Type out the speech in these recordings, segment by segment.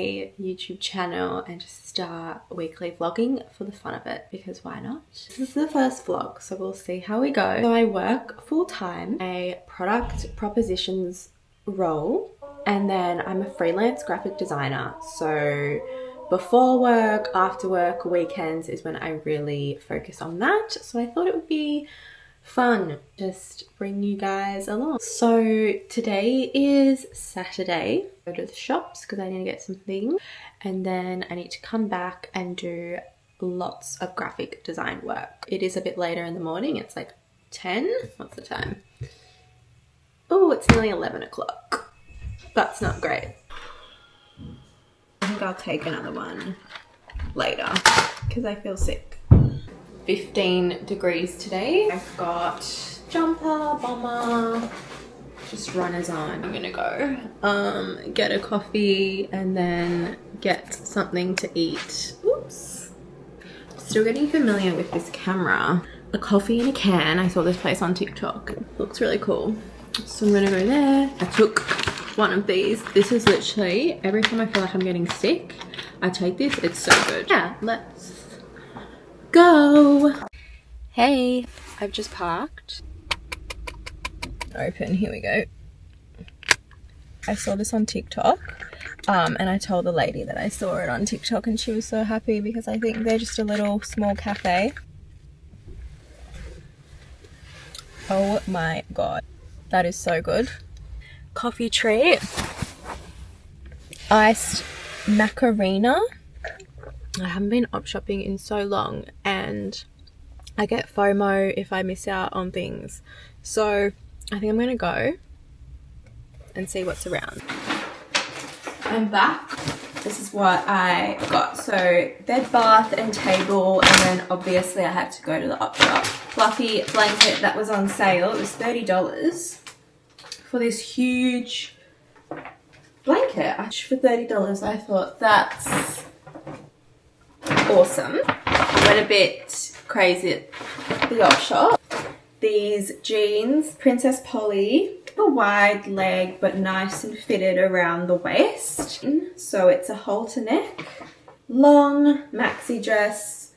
a YouTube channel and just start weekly vlogging for the fun of it, because why not? This is the first vlog, so we'll see how we go. So I work full-time a product propositions role, and then I'm a freelance graphic designer. So before work, after work, weekends is when I really focus on that. So I thought it would be fun just bring you guys along. So today is Saturday. Go to the shops because I need to get some things, and then I need to come back and do lots of graphic design work. It is a bit later in the morning. It's like 10. What's the time? Oh, it's nearly 11 o'clock. That's not great. I think I'll take another one later because I feel sick. 15 degrees today. I've got jumper, bomber, just runners on. I'm gonna go get a coffee and then get something to eat. Oops. Still getting familiar with this camera. A coffee in a can. I saw this place on TikTok. It looks really cool. So I'm gonna go there. I took one of these. This is literally, every time I feel like I'm getting sick, I take this. It's so good. Yeah, let's go. Hey, I've just parked. Open, here we go. I saw this on TikTok and I told the lady that I saw it on TikTok, and she was so happy because I think they're just a little small cafe. Oh my god, that is so good. Coffee treat, iced macarena. I haven't been op shopping in so long and I get FOMO if I miss out on things. So I think I'm gonna go and see what's around. I'm back. This is what I got. So bed, bath and table, and then obviously I had to go to the op shop. Fluffy blanket that was on sale. It was $30 for this huge blanket. For $30 I thought that's awesome. I went a bit crazy at the op shop. These jeans, Princess Polly, a wide leg but nice and fitted around the waist. So it's a halter neck, long maxi dress,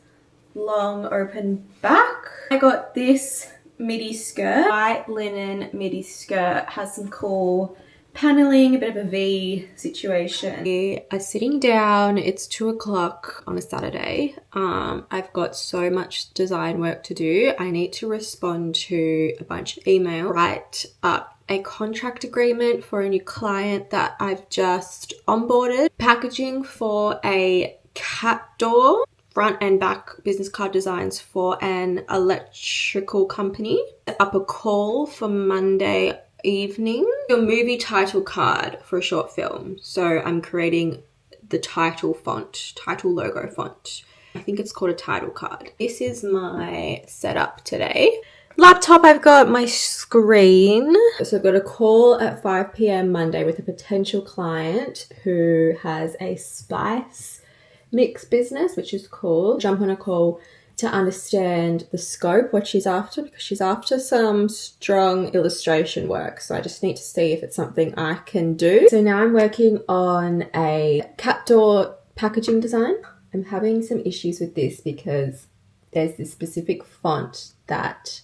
long open back. I got this midi skirt, white linen midi skirt, has some cool paneling, a bit of a V situation. We are sitting down. It's 2 o'clock on a Saturday. I've got so much design work to do. I need to respond to a bunch of emails, write up a contract agreement for a new client that I've just onboarded, packaging for a cat door, front and back business card designs for an electrical company, up a call for Monday evening, a movie title card for a short film. So I'm creating the title font, title logo font. I think it's called a title card. This is my setup today. Laptop, I've got my screen. So I've got a call at 5 p.m. Monday with a potential client who has a spice mix business, which is cool. Jump on a call to understand the scope, what she's after, because she's after some strong illustration work. So I just need to see if it's something I can do. So now I'm working on a cat door packaging design. I'm having some issues with this because there's this specific font that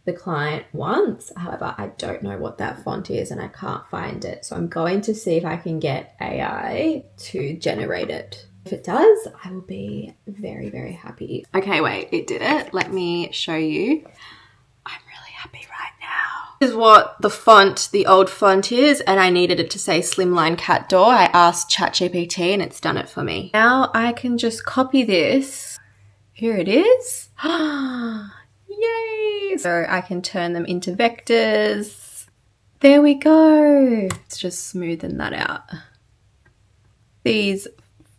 the client wants. However, I don't know what that font is and I can't find it. So I'm going to see if I can get AI to generate it. If it does, I will be very, very happy. Okay, wait, it did it. Let me show you. I'm really happy right now. This is what the font, the old font is, and I needed it to say Slimline Cat Door. I asked ChatGPT and it's done it for me. Now I can just copy this. Here it is. Yay! So I can turn them into vectors. There we go. Let's just smoothen that out. These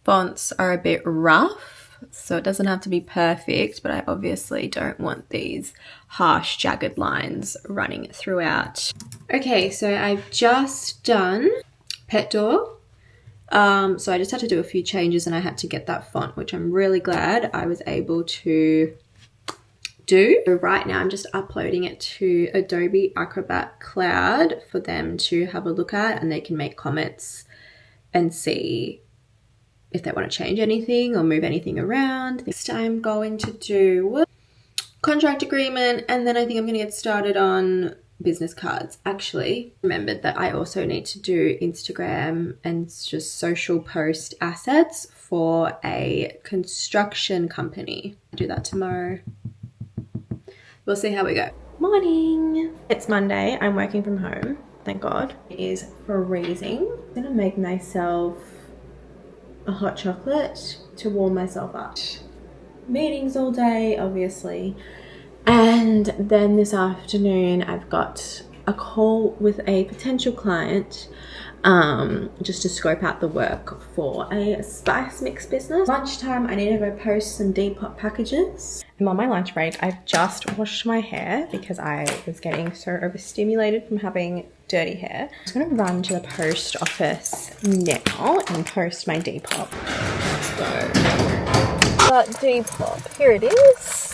fonts are a bit rough, so it doesn't have to be perfect, but I obviously don't want these harsh jagged lines running throughout. Okay, so I've just done pet door. So I just had to do a few changes and I had to get that font, which I'm really glad I was able to do. So right now I'm just uploading it to Adobe Acrobat Cloud for them to have a look at, and they can make comments and see if they want to change anything or move anything around. Next I'm going to do contract agreement, and then I think I'm going to get started on business cards. Actually remembered that I also need to do Instagram and just social post assets for a construction company. I'll do that tomorrow. We'll see how we go. Morning. It's Monday. I'm working from home. Thank God. It is freezing. I'm gonna make myself a hot chocolate to warm myself up. Meetings all day, obviously. And then this afternoon, I've got a call with a potential client just to scope out the work for a spice mix business. Lunchtime, I need to go post some Depop packages. I'm on my lunch break. I've just washed my hair because I was getting so overstimulated from having dirty hair. I'm just gonna run to the post office now and post my Depop. Let's go. Got Depop, here it is.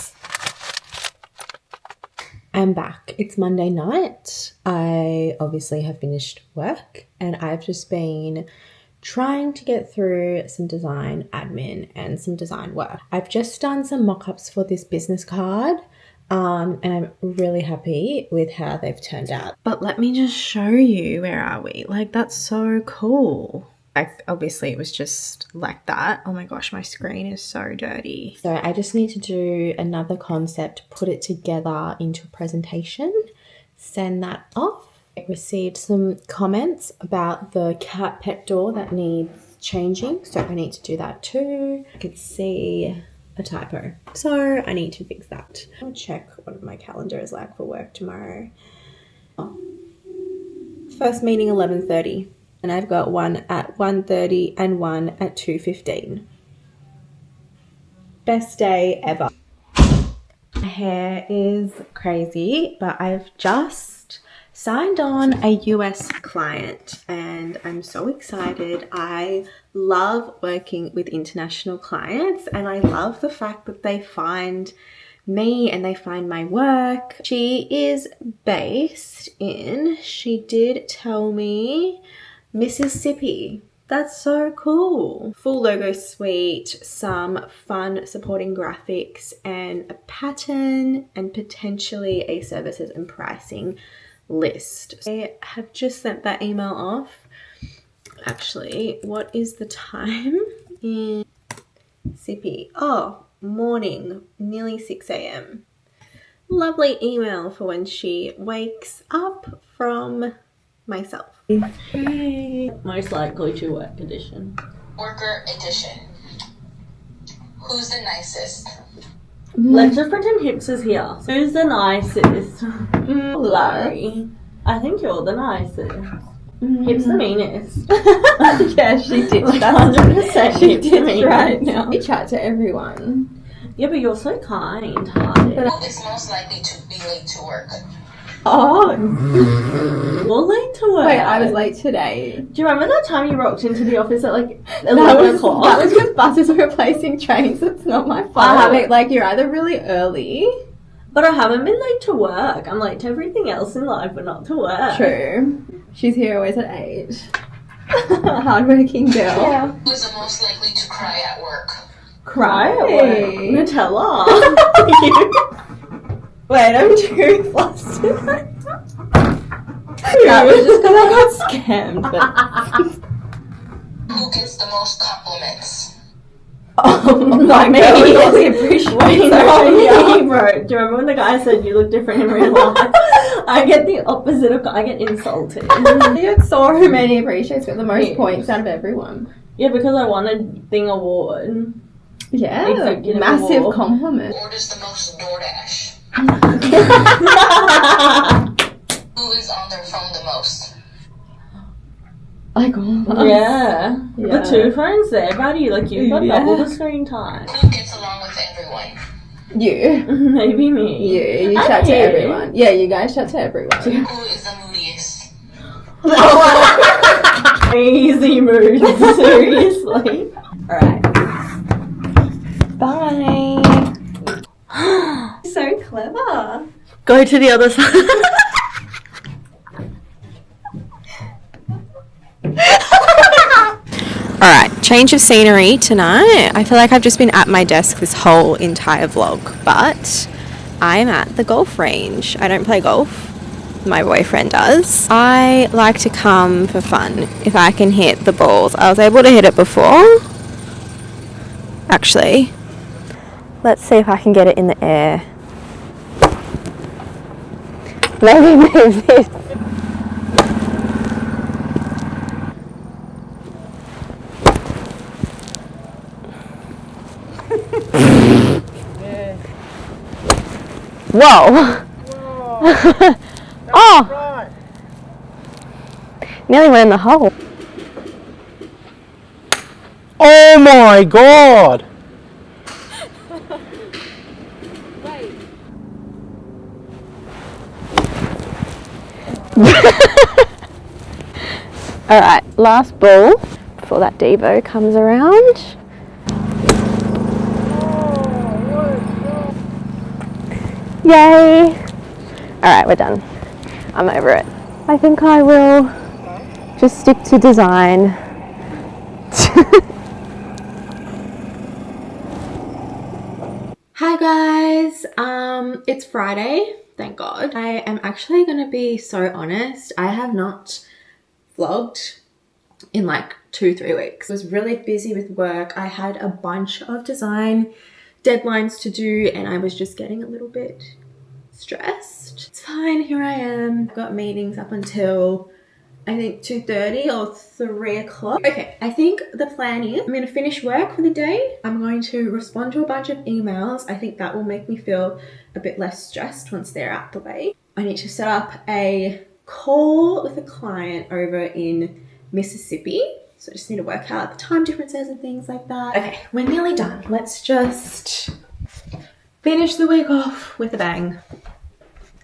I'm back. It's Monday night. I obviously have finished work and I've just been trying to get through some design admin and some design work. I've just done some mock-ups for this business card and I'm really happy with how they've turned out. But let me just show you, where are we? Like, that's so cool. Obviously it was just like that. Oh my gosh, my screen is so dirty. So I just need to do another concept, put it together into a presentation, send that off. I received some comments about the cat pet door that needs changing, so I need to do that too. I could see a typo, so I need to fix that. I'll check what my calendar is like for work tomorrow. First meeting 11:30. And I've got one at 1:30 and one at 2:15. Best day ever. My hair is crazy, but I've just signed on a US client and I'm so excited. I love working with international clients and I love the fact that they find me and they find my work. She is based in, she did tell me, Mississippi. That's so cool. Full logo suite, some fun supporting graphics and a pattern and potentially a services and pricing list. I have just sent that email off. Actually, what is the time in Mississippi? Oh, morning, nearly 6 a.m. Lovely email for when she wakes up from myself. Hey. Most likely to work edition. Worker edition. Who's the nicest? Let's just pretend Hips is here. Who's the nicest? Larry. I think you're the nicest. Hips the meanest. Yeah, she did. Like That's 100% she Hips did the meanest. right now. We chat to everyone. Yeah, but you're so kind-hearted. Who is most likely to be late to work? Oh, You're late to work. wait, I was late today. Do you remember that time you rocked into the office at like 11 o'clock? That was because buses were replacing trains. It's not my fault. I haven't, like, you're either really early. But I haven't been late to work. I'm late to everything else in life, but not to work. True. She's here always at 8. Hardworking girl. Yeah. Who is the most likely to cry at work? Cry at work. Nutella. Wait, I'm too flustered. That was just because I got scammed. But Who gets the most compliments? not me. Really appreciate me, bro. Do you remember when the guy said you look different in real life? I get the opposite of. I get insulted. You get so many appreciates, got the most points out of everyone. Yeah, because I won a thing award. Yeah, Executive massive award. compliment. Orders the most DoorDash? Who is on their phone the most? Like all of us. Yeah. Yeah. The two phones there, buddy. Like, you've got double the screen time. Who gets along with everyone? You. Maybe me. You chat to everyone. Yeah, you guys chat to everyone. Who is the moodiest? Crazy mood. Seriously. Alright. Bye. So clever. Go to the other side. Alright, Change of scenery tonight. I feel like I've just been at my desk this whole entire vlog, but I'm at the golf range. I don't play golf. My boyfriend does. I like to come for fun if I can hit the balls. I was able to hit it before. Actually, let's see if I can get it in the air. Maybe move this. Whoa! Oh! Right. Nearly went in the hole. Oh my god! Alright, last ball before that Devo comes around. Yay! Alright, we're done. I'm over it. I think I will just stick to design. Hi guys, it's Friday, thank God. I am actually gonna be so honest, I have not vlogged in like 2-3 weeks. I was really busy with work. I had a bunch of design deadlines to do and I was just getting a little bit stressed. It's fine, here I am. I've got meetings up until I think 2:30 or 3 o'clock. Okay, I think the plan is I'm going to finish work for the day. I'm going to respond to a bunch of emails. I think that will make me feel a bit less stressed once they're out the way. I need to set up a call with a client over in Mississippi. So I just need to work out the time differences and things like that. Okay, we're nearly done. Let's just finish the week off with a bang.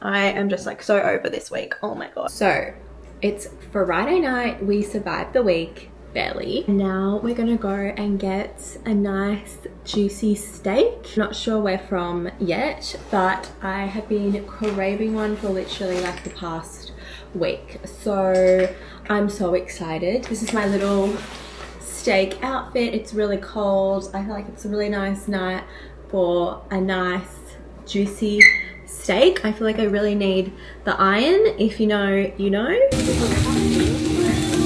I am just like so over this week. Oh my God. So it's Friday night. We survived the week, barely. Now we're gonna go and get a nice juicy steak. Not sure where from yet, but I have been craving one for literally like the past week. So I'm so excited. This is my little steak outfit. It's really cold. I feel like it's a really nice night for a nice juicy steak. I feel like I really need the iron. If you know, you know.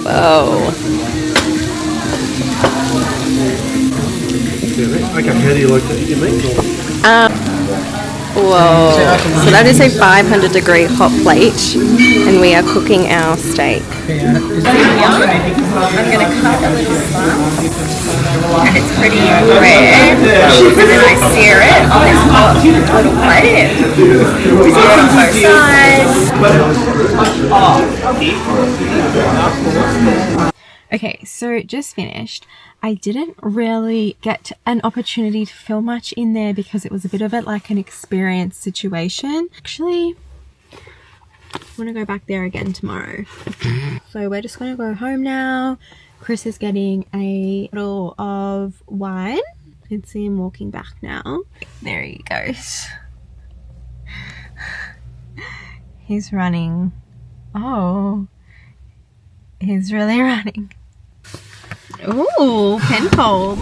Whoa. Okay, how do you like to eat your meat? Whoa. So that is a 500 degree hot plate and we are cooking our steak. I'm going to cut a little slice and it's pretty rare and then I sear it on this hot little plate. We sear it on both sides. Okay, so just finished. I didn't really get an opportunity to film much in there because it was a bit of like an experience situation. Actually, I want to go back there again tomorrow. So we're just going to go home now. Chris is getting a bottle of wine. You can see him walking back now. There he goes. He's running. Oh, he's really running. Ooh, Penfolds.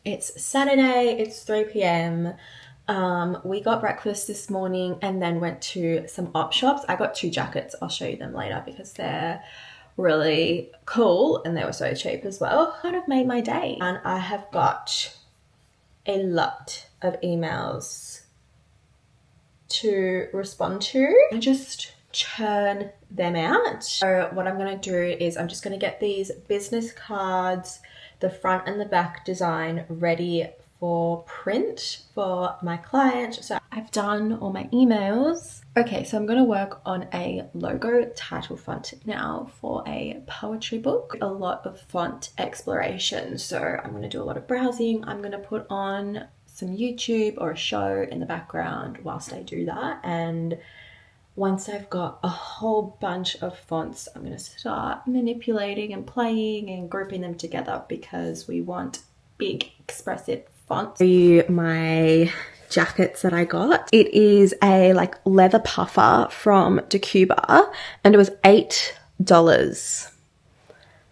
It's Saturday, it's 3 p.m. We got breakfast this morning and then went to some op shops. I got 2 jackets. I'll show you them later because they're really cool and they were so cheap as well. Kind of made my day. And I have got a lot of emails to respond to. I just churn them out. So what I'm going to do is I'm just going to get these business cards, the front and the back design ready for print for my client. So I've done all my emails. Okay, so I'm going to work on a logo title font now for a poetry book. A lot of font exploration. So I'm going to do a lot of browsing. I'm going to put on some YouTube or a show in the background whilst I do that. And once I've got a whole bunch of fonts, I'm going to start manipulating and playing and grouping them together because we want big expressive fonts. Show you my jackets that I got. It is a like leather puffer from DeCuba and it was $8.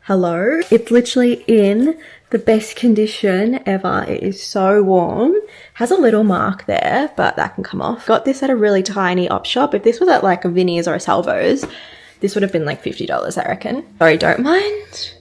Hello. It's literally in the best condition ever. It is so warm. Has a little mark there, but that can come off. Got this at a really tiny op shop. If this was at like a Vinnie's or a Salvo's, this would have been like $50, I reckon. Sorry, don't mind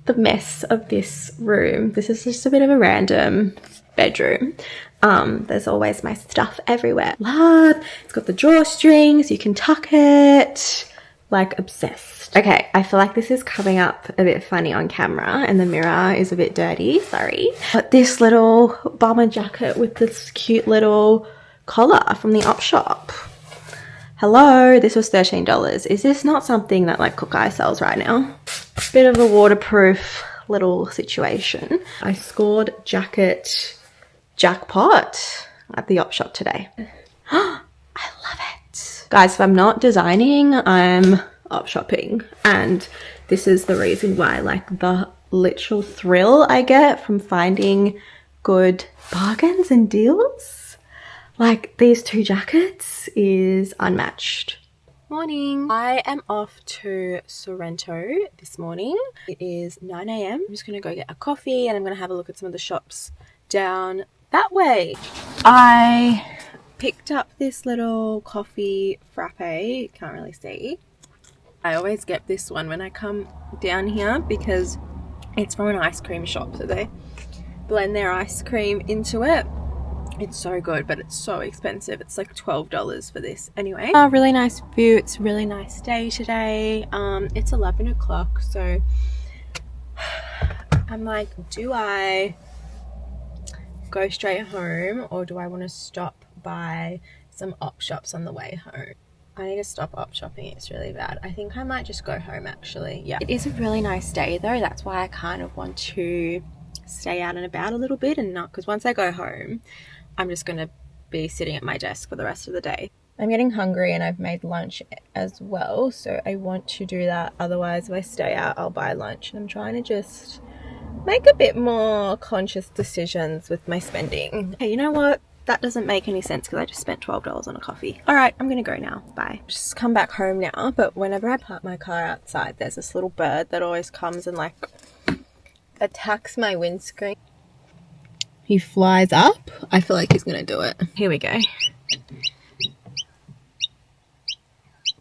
the mess of this room. This is just a bit of a random bedroom. There's always my stuff everywhere. Love. It's got the drawstrings. You can tuck it. Like obsessed. Okay, I feel like this is coming up a bit funny on camera and the mirror is a bit dirty, sorry. But this little bomber jacket with this cute little collar from the op shop. Hello, this was $13. Is this not something that like Cook Eye sells right now? Bit of a waterproof little situation. I scored jacket jackpot at the op shop today. I love it. Guys, if I'm not designing, I'm op shopping, and this is the reason why, like the literal thrill I get from finding good bargains and deals. Like these two jackets is unmatched. Morning. I am off to Sorrento this morning. It is 9 a.m. I'm just gonna go get a coffee and I'm gonna have a look at some of the shops down that way. I picked up this little coffee frappe. Can't really see. I always get this one when I come down here because it's from an ice cream shop, so they blend their ice cream into it. It's so good, but it's so expensive. It's like $12 for this. Anyway, really nice view. It's a really nice day today. It's 11 o'clock, so I'm like, do I go straight home or do I want to stop by some op shops on the way home? I need to stop op shopping. It's really bad. I think I might just go home actually. Yeah, it is a really nice day though. That's why I kind of want to stay out and about a little bit and not, because once I go home I'm just going to be sitting at my desk for the rest of the day. I'm getting hungry and I've made lunch as well, so I want to do that. Otherwise if I stay out I'll buy lunch, and I'm trying to just make a bit more conscious decisions with my spending. Hey, you know what? That doesn't make any sense because I just spent $12 on a coffee. All right, I'm gonna go now. Bye. Just come back home now, but whenever I park my car outside, there's this little bird that always comes and like attacks my windscreen. He flies up. I feel like he's gonna do it. Here we go.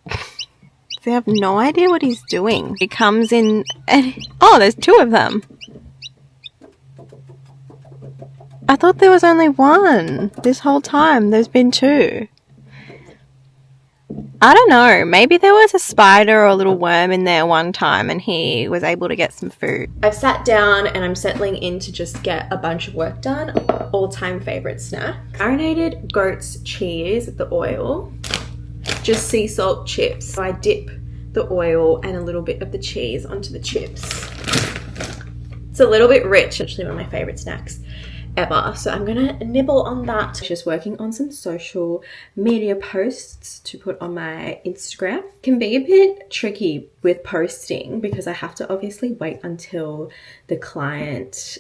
So I have no idea what he's doing. He comes in and oh, there's two of them. I thought there was only one this whole time. There's been two. I don't know. Maybe there was a spider or a little worm in there one time and he was able to get some food. I've sat down and I'm settling in to just get a bunch of work done. All-time favorite snack. Marinated goat's cheese with the oil. Just sea salt chips. So I dip the oil and a little bit of the cheese onto the chips. It's a little bit rich. Actually one of my favorite snacks ever, so I'm gonna nibble on that. Just working on some social media posts to put on my Instagram. Can be a bit tricky with posting because I have to obviously wait until the client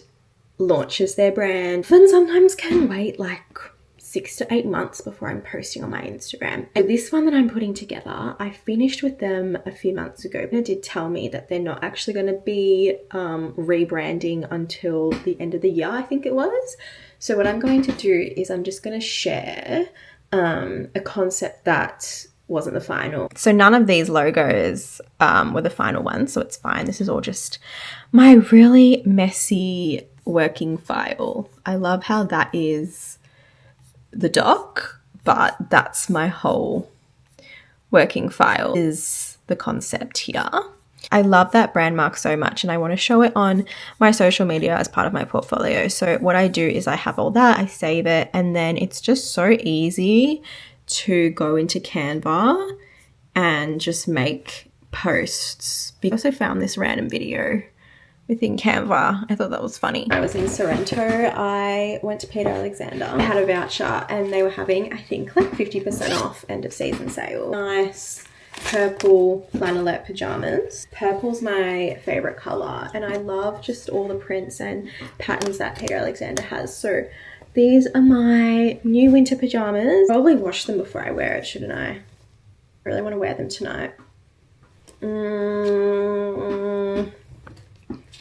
launches their brand, and sometimes can wait like 6 to 8 months before I'm posting on my Instagram. And this one that I'm putting together, I finished with them a few months ago. They did tell me that they're not actually going to be rebranding until the end of the year, I think it was. So what I'm going to do is I'm just going to share a concept that wasn't the final. So none of these logos were the final ones, so it's fine. This is all just my really messy working file. I love how that is the doc, but that's my whole working file is the concept here. I love that brand mark so much and I want to show it on my social media as part of my portfolio. So what I do is I have all that, I save it, and then it's just so easy to go into Canva and just make posts. I also found this random video within Canva. I thought that was funny. I was in Sorrento. I went to Peter Alexander. I had a voucher and they were having, I think, like 50% off end of season sale. Nice purple flannelette pajamas. Purple's my favorite color and I love just all the prints and patterns that Peter Alexander has. So these are my new winter pajamas. Probably wash them before I wear it, shouldn't I? I really want to wear them tonight.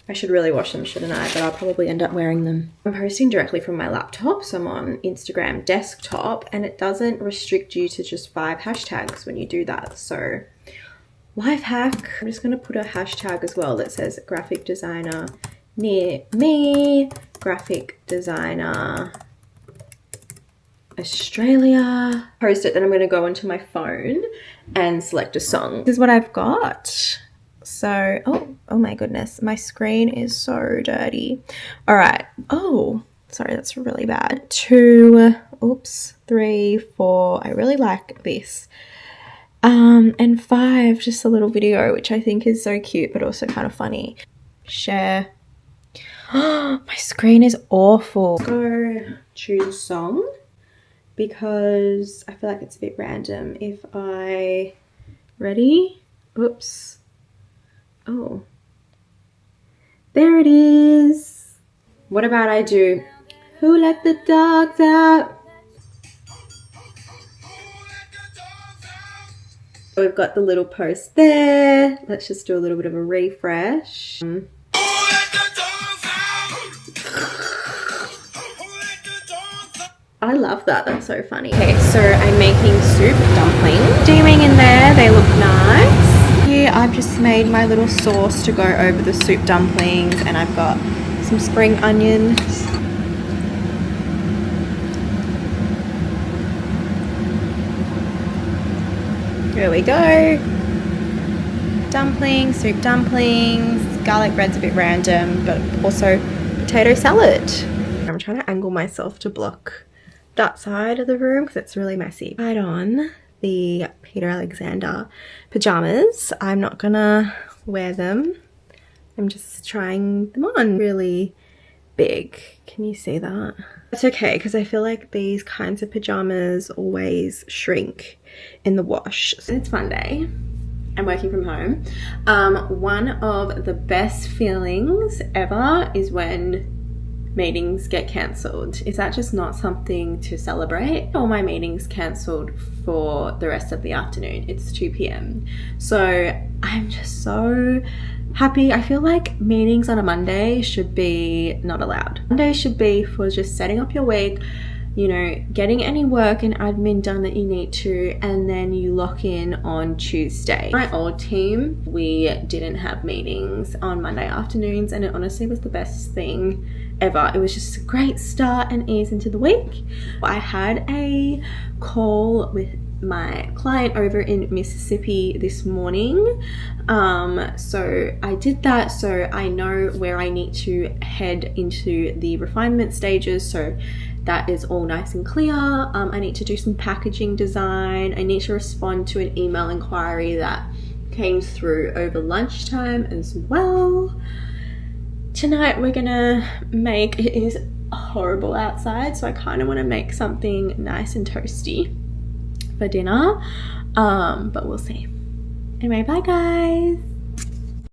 I should really wash them, shouldn't I? But I'll probably end up wearing them. I'm posting directly from my laptop, so I'm on Instagram desktop, and it doesn't restrict you to just 5 hashtags when you do that. So life hack. I'm just gonna put a hashtag as well that says graphic designer near me, graphic designer Australia. Post it, then I'm gonna go onto my phone and select a song. This is what I've got. So, oh my goodness, my screen is so dirty. All right. Oh, sorry, that's really bad. 2, oops, 3, 4. I really like this. And 5, just a little video, which I think is so cute, but also kind of funny. Share. My screen is awful. Go choose song because I feel like it's a bit random. If I, ready? Oops. Oh, there it is. What about I do, who let the dogs out? We've got the little post there. Let's just do a little bit of a refresh. I love that, that's so funny. Okay, so I'm making soup dumplings. Steaming in there, they look nice. Here I've just made my little sauce to go over the soup dumplings, and I've got some spring onions. Here we go. Dumplings, soup dumplings, garlic bread's a bit random, but also potato salad. I'm trying to angle myself to block that side of the room because it's really messy. Tried on the Peter Alexander pajamas. I'm not gonna wear them. I'm just trying them on. Really big. Can you see that? It's okay because I feel like these kinds of pajamas always shrink in the wash. It's Monday. I'm working from home. One of the best feelings ever is when meetings get cancelled. Is that just not something to celebrate? All my meetings cancelled for the rest of the afternoon. It's 2 p.m. So I'm just so happy. I feel like meetings on a Monday should be not allowed. Monday should be for just setting up your week, you know, getting any work and admin done that you need to, and then you lock in on Tuesday. My old team, we didn't have meetings on Monday afternoons, and it honestly was the best thing ever. It was just a great start and ease into the week. I had a call with my client over in Mississippi this morning, so I did that, so I know where I need to head into the refinement stages, so that is all nice and clear. I need to do some packaging design. I need to respond to an email inquiry that came through over lunchtime as well. Tonight we're gonna make, it is horrible outside, so I kind of want to make something nice and toasty for dinner, but we'll see. Anyway, bye guys.